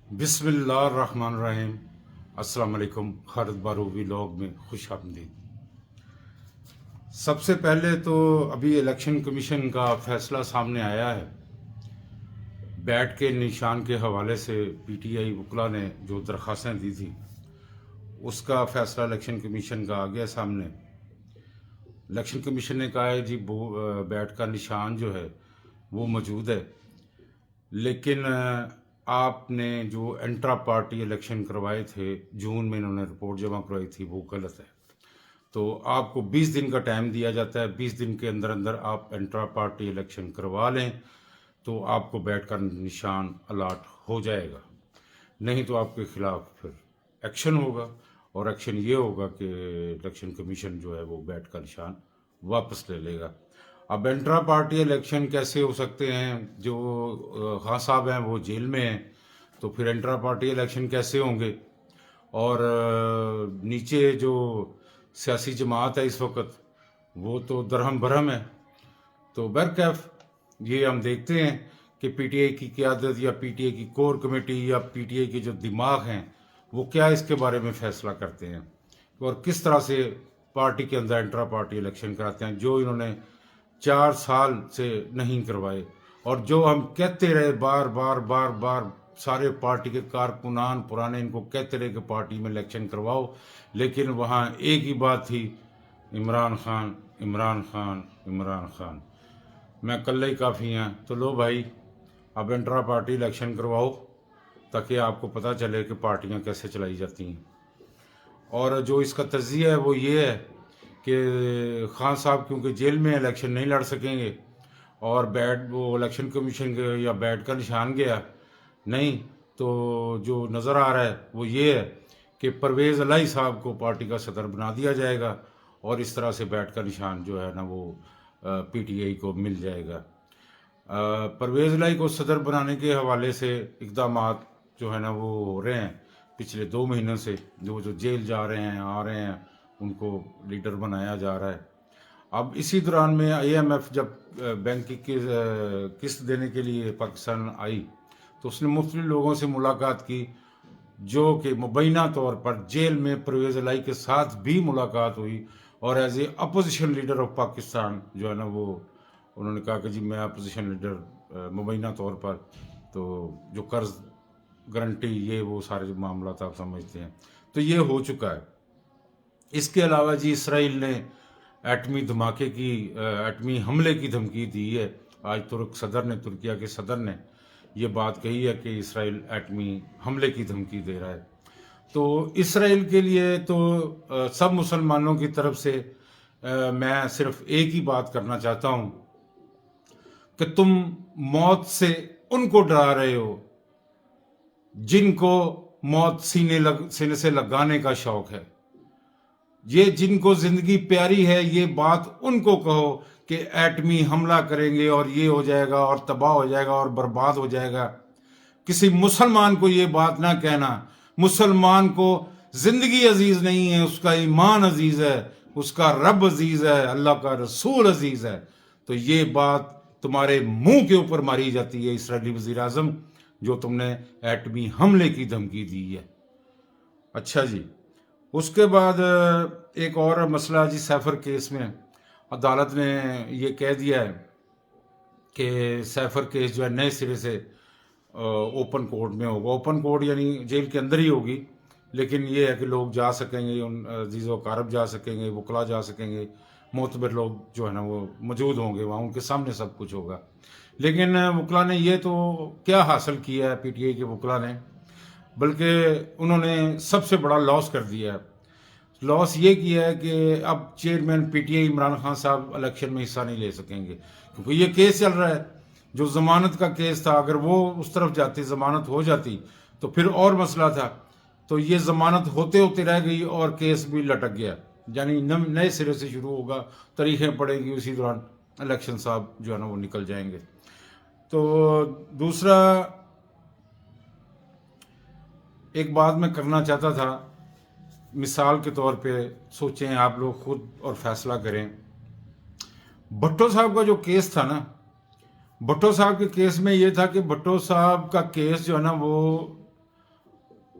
بسم اللہ الرحمن الرحیم۔ السلام علیکم۔ خالد باروی لوگ میں خوش آمدید۔ سب سے پہلے تو ابھی الیکشن کمیشن کا فیصلہ سامنے آیا ہے۔ بیٹ کے نشان کے حوالے سے پی ٹی آئی وکلا نے جو درخواستیں دی تھیں اس کا فیصلہ الیکشن کمیشن کا آ گیا سامنے۔ الیکشن کمیشن نے کہا ہے جی بیٹ کا نشان جو ہے وہ موجود ہے، لیکن آپ نے جو انٹرا پارٹی الیکشن کروائے تھے جون میں، انہوں نے رپورٹ جمع کروائی تھی، وہ غلط ہے۔ تو آپ کو 20 دن کا ٹائم دیا جاتا ہے، 20 دن کے اندر اندر آپ انٹرا پارٹی الیکشن کروا لیں تو آپ کو بیٹ کا نشان الاٹ ہو جائے گا، نہیں تو آپ کے خلاف پھر ایکشن ہوگا، اور ایکشن یہ ہوگا کہ الیکشن کمیشن جو ہے وہ بیٹ کا نشان واپس لے لے گا۔ اب انٹرا پارٹی الیکشن کیسے ہو سکتے ہیں؟ جو خان صاحب ہیں وہ جیل میں ہیں، تو پھر انٹرا پارٹی الیکشن کیسے ہوں گے؟ اور نیچے جو سیاسی جماعت ہے اس وقت وہ تو درہم برہم ہے۔ تو برکیف یہ ہم دیکھتے ہیں کہ پی ٹی آئی کی قیادت یا پی ٹی آئی کی کور کمیٹی یا پی ٹی آئی کے جو دماغ ہیں وہ کیا اس کے بارے میں فیصلہ کرتے ہیں، اور کس طرح سے پارٹی کے اندر انٹرا پارٹی الیکشن کراتے ہیں، جو انہوں نے 4 سال سے نہیں کروائے، اور جو ہم کہتے رہے بار بار بار بار، سارے پارٹی کے کارکنان پرانے ان کو کہتے رہے کہ پارٹی میں الیکشن کرواؤ، لیکن وہاں ایک ہی بات تھی، عمران خان عمران خان عمران خان، میں کلہ ہی کافی ہیں۔ تو لو بھائی، اب انٹرا پارٹی الیکشن کرواؤ تاکہ آپ کو پتہ چلے کہ پارٹیاں کیسے چلائی جاتی ہیں۔ اور جو اس کا تجزیہ ہے وہ یہ ہے کہ خان صاحب کیونکہ جیل میں الیکشن نہیں لڑ سکیں گے، اور بیٹ وہ الیکشن کمیشن کے یا بیٹ کا نشان گیا نہیں، تو جو نظر آ رہا ہے وہ یہ ہے کہ پرویز الہی صاحب کو پارٹی کا صدر بنا دیا جائے گا، اور اس طرح سے بیٹ کا نشان جو ہے نا وہ پی ٹی آئی کو مل جائے گا۔ پرویز الہی کو صدر بنانے کے حوالے سے اقدامات جو ہے نا وہ ہو رہے ہیں پچھلے 2 مہینوں سے، جو جیل جا رہے ہیں آ رہے ہیں ان کو لیڈر بنایا جا رہا ہے۔ اب اسی دوران میں آئی ایم ایف جب بینک کی قسط دینے کے لیے پاکستان آئی تو اس نے مختلف لوگوں سے ملاقات کی، جو کہ مبینہ طور پر جیل میں پرویز الہی کے ساتھ بھی ملاقات ہوئی، اور as a opposition leader of Pakistan جو ہے نا وہ انہوں نے کہا کہ جی میں اپوزیشن لیڈر مبینہ طور پر، تو جو قرض گارنٹی یہ وہ سارے جو معاملات آپ سمجھتے ہیں، تو یہ ہو چکا ہے۔ اس کے علاوہ جی اسرائیل نے ایٹمی دھماکے کی ایٹمی حملے کی دھمکی دی ہے۔ آج ترکیہ کے صدر نے یہ بات کہی ہے کہ اسرائیل ایٹمی حملے کی دھمکی دے رہا ہے۔ تو اسرائیل کے لیے تو سب مسلمانوں کی طرف سے میں صرف ایک ہی بات کرنا چاہتا ہوں کہ تم موت سے ان کو ڈرا رہے ہو جن کو موت سینے سے لگانے کا شوق ہے۔ یہ جن کو زندگی پیاری ہے یہ بات ان کو کہو کہ ایٹمی حملہ کریں گے اور یہ ہو جائے گا اور تباہ ہو جائے گا اور برباد ہو جائے گا۔ کسی مسلمان کو یہ بات نہ کہنا۔ مسلمان کو زندگی عزیز نہیں ہے، اس کا ایمان عزیز ہے، اس کا رب عزیز ہے، اللہ کا رسول عزیز ہے۔ تو یہ بات تمہارے منہ کے اوپر ماری جاتی ہے اسرائیلی وزیر اعظم، جو تم نے ایٹمی حملے کی دھمکی دی ہے۔ اچھا جی، اس کے بعد ایک اور مسئلہ جی سیفر کیس میں عدالت نے یہ کہہ دیا ہے کہ سیفر کیس جو ہے نئے سرے سے اوپن کورٹ میں ہوگا۔ اوپن کورٹ یعنی جیل کے اندر ہی ہوگی، لیکن یہ ہے کہ لوگ جا سکیں گے، عزیز و اقارب جا سکیں گے، وکلا جا سکیں گے، معتبر لوگ جو ہے نا وہ موجود ہوں گے وہاں، ان کے سامنے سب کچھ ہوگا۔ لیکن وکلا نے یہ تو کیا حاصل کیا ہے پی ٹی آئی کے وکلا نے، بلکہ انہوں نے سب سے بڑا لاس کر دیا ہے۔ لاس یہ کیا ہے کہ اب chairman P T I Imran Khan صاحب الیکشن میں حصہ نہیں لے سکیں گے، کیونکہ یہ کیس چل رہا ہے جو ضمانت کا کیس تھا۔ اگر وہ اس طرف جاتی، ضمانت ہو جاتی تو پھر اور مسئلہ تھا، تو یہ ضمانت ہوتے ہوتے رہ گئی اور کیس بھی لٹک گیا، یعنی نئے سرے سے شروع ہوگا، تاریخیں پڑیں گی، اسی دوران الیکشن صاحب جو ہے نا وہ نکل جائیں گے۔ تو دوسرا ایک بات میں کرنا چاہتا تھا، مثال کے طور پہ سوچیں آپ لوگ خود اور فیصلہ کریں۔ بھٹو صاحب کا جو کیس تھا نا، بھٹو صاحب کے کیس میں یہ تھا کہ بھٹو صاحب کا کیس جو ہے نا وہ